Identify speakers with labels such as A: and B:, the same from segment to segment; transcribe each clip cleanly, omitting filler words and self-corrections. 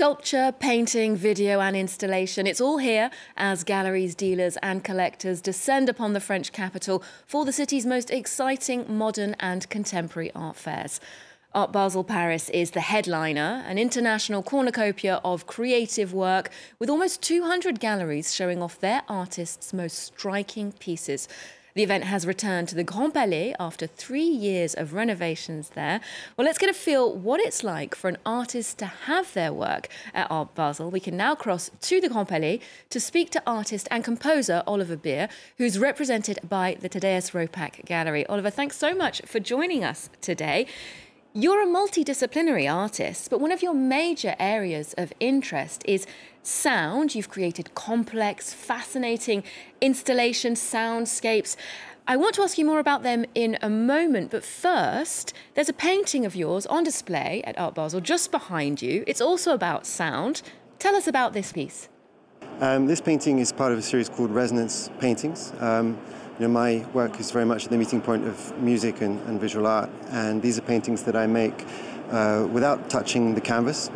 A: Sculpture, painting, video and installation, it's all here as galleries, dealers and collectors descend upon the French capital for the city's most exciting modern and contemporary art fairs. Art Basel Paris is the headliner, an international cornucopia of creative work with almost 200 galleries showing off their artists' most striking pieces. The event has returned to the Grand Palais after 3 years of renovations there. Well, let's get a feel what it's like for an artist to have their work at Art Basel. We can now cross to the Grand Palais to speak to artist and composer Oliver Beer, who's represented by the Thaddeus Ropac Gallery. Oliver, thanks so much for joining us today. You're a multidisciplinary artist, but one of your major areas of interest is sound. You've created complex, fascinating installations, soundscapes. I want to ask you more about them in a moment, but first, there's a painting of yours on display at Art Basel just behind you. It's also about sound. Tell us about this piece.
B: This painting is part of a series called Resonance Paintings. My work is very much at the meeting point of music and visual art, and these are paintings that I make without touching the canvas.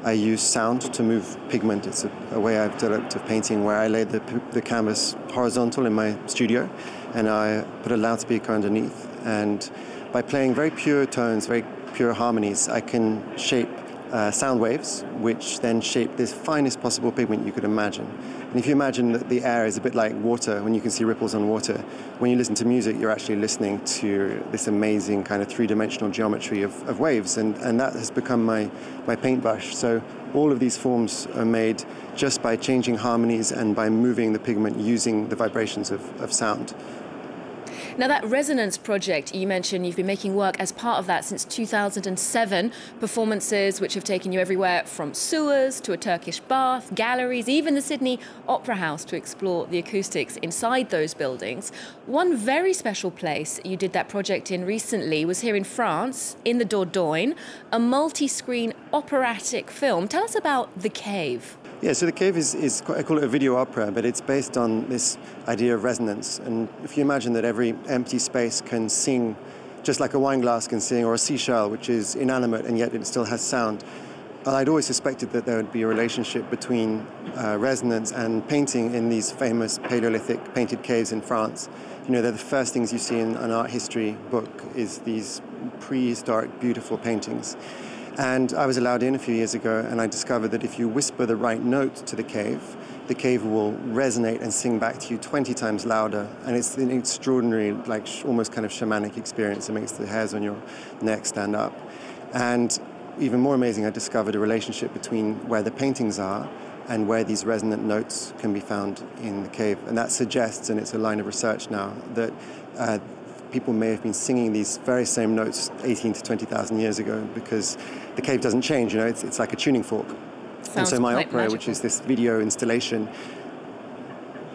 B: I use sound to move pigment. It's a way I've developed of painting where I lay the canvas horizontal in my studio and I put a loudspeaker underneath, and by playing very pure tones, very pure harmonies, I can shape sound waves, which then shape this finest possible pigment you could imagine. And if you imagine that the air is a bit like water, when you can see ripples on water, when you listen to music, you're actually listening to this amazing kind of three-dimensional geometry of waves, and that has become my paintbrush. So all of these forms are made just by changing harmonies and by moving the pigment using the vibrations of sound.
A: Now, that Resonance project you mentioned, you've been making work as part of that since 2007, performances which have taken you everywhere from sewers to a Turkish bath, galleries, even the Sydney Opera House to explore the acoustics inside those buildings. One very special place you did that project in recently was here in France, in the Dordogne, a multi-screen operatic film. Tell us about The Cave.
B: Yeah, so The Cave is, I call it a video opera, but it's based on this idea of resonance. And if you imagine that every empty space can sing, just like a wine glass can sing, or a seashell, which is inanimate and yet it still has sound, I'd always suspected that there would be a relationship between resonance and painting in these famous Paleolithic painted caves in France. You know, they're the first things you see in an art history book, is these prehistoric, beautiful paintings. And I was allowed in a few years ago, and I discovered that if you whisper the right note to the cave will resonate and sing back to you 20 times louder. And it's an extraordinary, like almost kind of shamanic experience. It makes the hairs on your neck stand up. And even more amazing, I discovered a relationship between where the paintings are and where these resonant notes can be found in the cave. And that suggests, and it's a line of research now, that people may have been singing these very same notes 18 to 20,000 years ago, because the cave doesn't change, you know, it's like a tuning fork. And so my opera,
A: magical,
B: which is this video installation,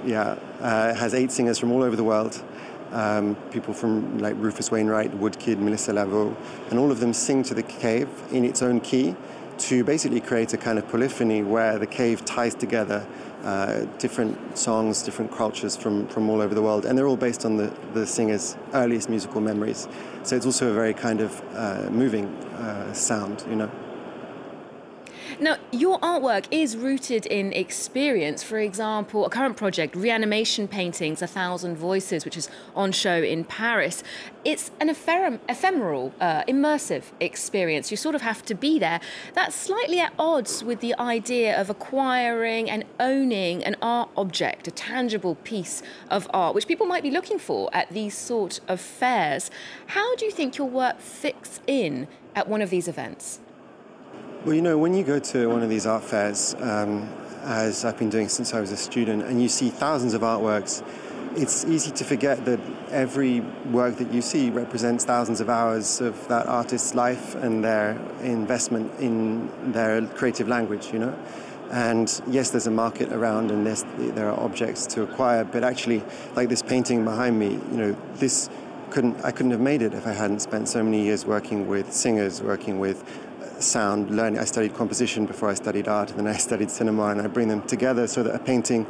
B: has 8 singers from all over the world. People from like Rufus Wainwright, Woodkid, Melissa Laveau, and all of them sing to the cave in its own key to basically create a kind of polyphony where the cave ties together different songs, different cultures from all over the world, and they're all based on the singer's earliest musical memories. So it's also a very kind of moving sound, you know.
A: Now, your artwork is rooted in experience. For example, a current project, Reanimation Paintings, 1,000 Voices, which is on show in Paris. It's an ephemeral, immersive experience. You sort of have to be there. That's slightly at odds with the idea of acquiring and owning an art object, a tangible piece of art, which people might be looking for at these sort of fairs. How do you think your work fits in at one of these events?
B: Well, you know, when you go to one of these art fairs, as I've been doing since I was a student, and you see thousands of artworks, it's easy to forget that every work that you see represents thousands of hours of that artist's life and their investment in their creative language, you know. And yes, there's a market around and there are objects to acquire, but actually, like this painting behind me, you know, I couldn't have made it if I hadn't spent so many years working with singers, working with sound, learning. I studied composition before I studied art, and then I studied cinema, and I bring them together so that a painting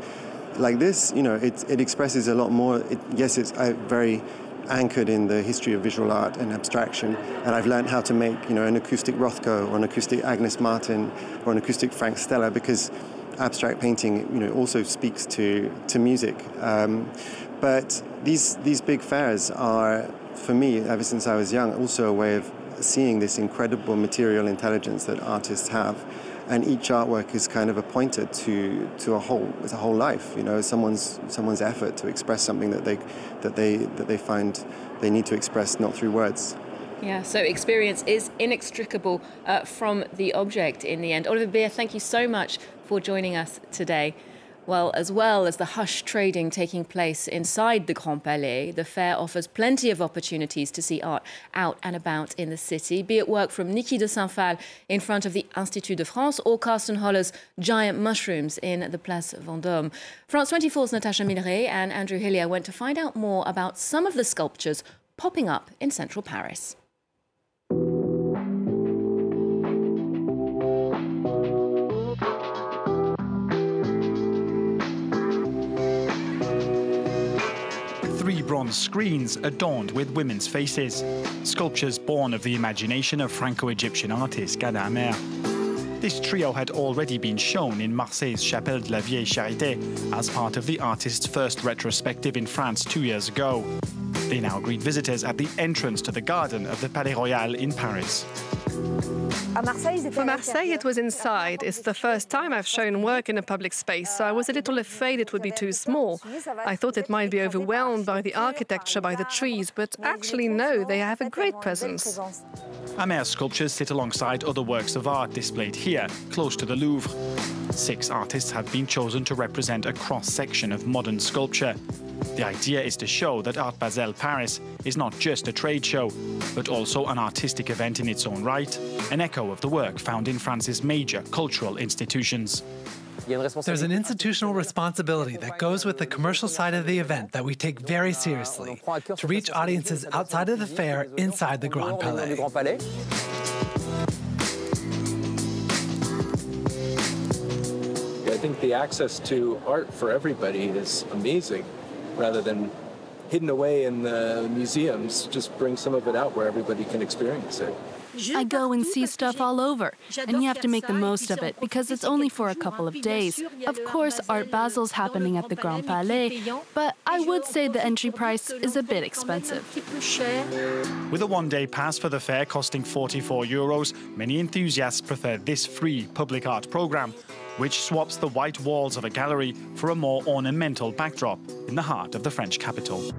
B: like this, you know, it expresses a lot more. Yes, it's very anchored in the history of visual art and abstraction. And I've learned how to make, an acoustic Rothko or an acoustic Agnes Martin or an acoustic Frank Stella, because abstract painting, also speaks to music. But these big fairs are, for me, ever since I was young, also a way of seeing this incredible material intelligence that artists have. And each artwork is kind of a pointer to a whole life, someone's effort to express something that they find they need to express, not through words.
A: Yeah, so experience is inextricable from the object in the end. Oliver Beer, thank you so much for joining us today. Well as the hush trading taking place inside the Grand Palais, the fair offers plenty of opportunities to see art out and about in the city, be it work from Niki de Saint-Phal in front of the Institut de France or Carsten Holler's giant mushrooms in the Place Vendôme. France 24's Natasha Milleret and Andrew Hillier went to find out more about some of the sculptures popping up in central Paris.
C: Bronze screens adorned with women's faces, sculptures born of the imagination of Franco-Egyptian artist Ghada Amer. This trio had already been shown in Marseille's Chapelle de la Vieille Charité as part of the artist's first retrospective in France 2 years ago. They now greet visitors at the entrance to the garden of the Palais Royal in Paris.
D: For Marseille, it was inside. It's the first time I've shown work in a public space, so I was a little afraid it would be too small. I thought it might be overwhelmed by the architecture, by the trees, but actually no, they have a great presence.
C: Amer's sculptures sit alongside other works of art displayed here, close to the Louvre. 6 artists have been chosen to represent a cross-section of modern sculpture. The idea is to show that Art Basel Paris is not just a trade show, but also an artistic event in its own right, an echo of the work found in France's major cultural institutions.
E: There's an institutional responsibility that goes with the commercial side of the event that we take very seriously, to reach audiences outside of the fair, inside the Grand Palais.
F: I think the access to art for everybody is amazing, rather than hidden away in the museums. Just bring some of it out where everybody can experience it.
G: I go and see stuff all over, and you have to make the most of it because it's only for a couple of days. Of course, Art Basel's happening at the Grand Palais, but I would say the entry price is a bit expensive.
C: With a one-day pass for the fair costing €44, many enthusiasts prefer this free public art programme, which swaps the white walls of a gallery for a more ornamental backdrop in the heart of the French capital.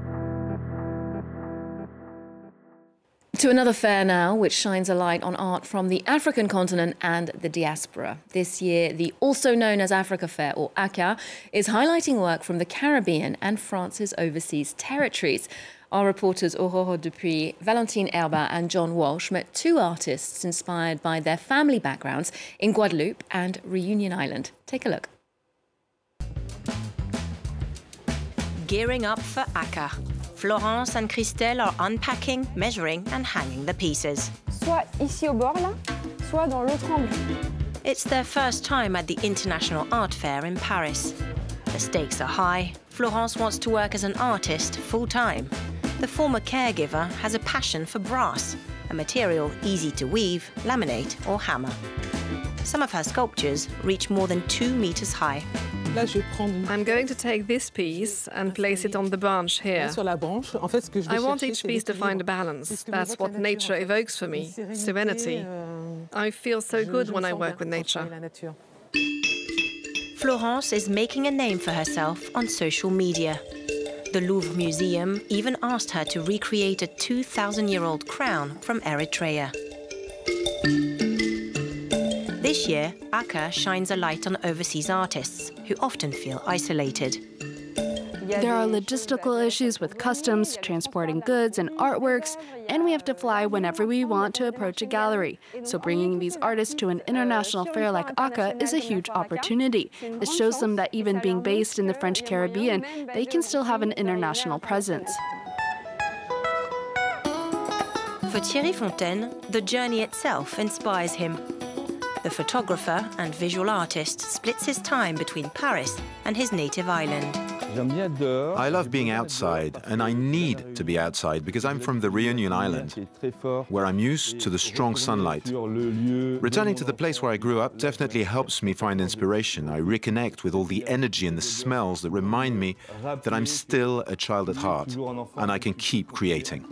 A: To another fair now, which shines a light on art from the African continent and the diaspora. This year, the also known as Africa Fair, or ACA, is highlighting work from the Caribbean and France's overseas territories. Our reporters Aurore Dupuis, Valentine Herba and John Walsh met 2 artists inspired by their family backgrounds in Guadeloupe and Reunion Island. Take a look.
H: Gearing up for ACA. Florence and Christelle are unpacking, measuring and hanging the pieces.
I: Soit ici au bord là, soit dans l'autre angle.
H: It's their first time at the International Art Fair in Paris. The stakes are high. Florence wants to work as an artist full-time. The former caregiver has a passion for brass, a material easy to weave, laminate or hammer. Some of her sculptures reach more than 2 meters high.
D: I'm going to take this piece and place it on the branch here. I want each piece to find a balance. That's what nature evokes for me, serenity. I feel so good when I work with nature.
H: Florence is making a name for herself on social media. The Louvre Museum even asked her to recreate a 2,000-year-old crown from Eritrea. This year, ACA shines a light on overseas artists who often feel isolated.
G: There are logistical issues with customs, transporting goods and artworks, and we have to fly whenever we want to approach a gallery. So bringing these artists to an international fair like ACA is a huge opportunity. It shows them that even being based in the French Caribbean, they can still have an international presence.
H: For Thierry Fontaine, the journey itself inspires him. The photographer and visual artist splits his time between Paris and his native island.
J: I love being outside, and I need to be outside because I'm from the Reunion Island, where I'm used to the strong sunlight. Returning to the place where I grew up definitely helps me find inspiration. I reconnect with all the energy and the smells that remind me that I'm still a child at heart, and I can keep creating.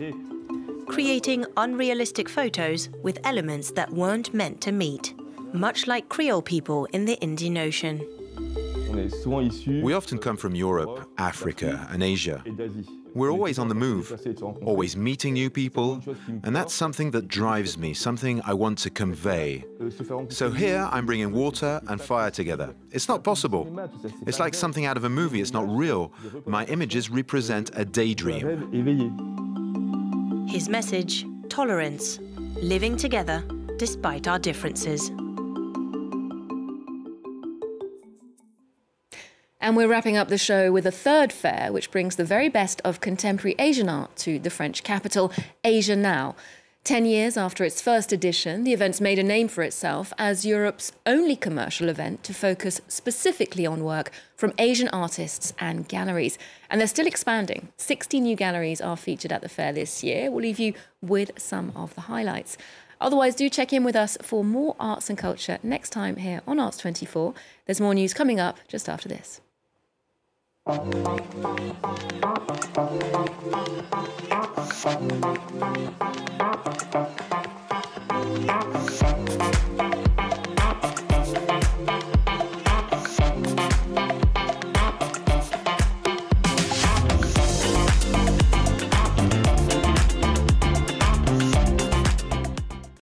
H: Creating unrealistic photos with elements that weren't meant to meet, much like Creole people in the Indian Ocean.
J: We often come from Europe, Africa, and Asia. We're always on the move, always meeting new people, and that's something that drives me, something I want to convey. So here I'm bringing water and fire together. It's not possible. It's like something out of a movie, it's not real. My images represent a daydream.
H: His message, tolerance, living together despite our differences.
A: And we're wrapping up the show with a third fair, which brings the very best of contemporary Asian art to the French capital, Asia Now. 10 years after its first edition, the event's made a name for itself as Europe's only commercial event to focus specifically on work from Asian artists and galleries. And they're still expanding. 60 new galleries are featured at the fair this year. We'll leave you with some of the highlights. Otherwise, do check in with us for more arts and culture next time here on Arts 24. There's more news coming up just after this.
K: Thank you.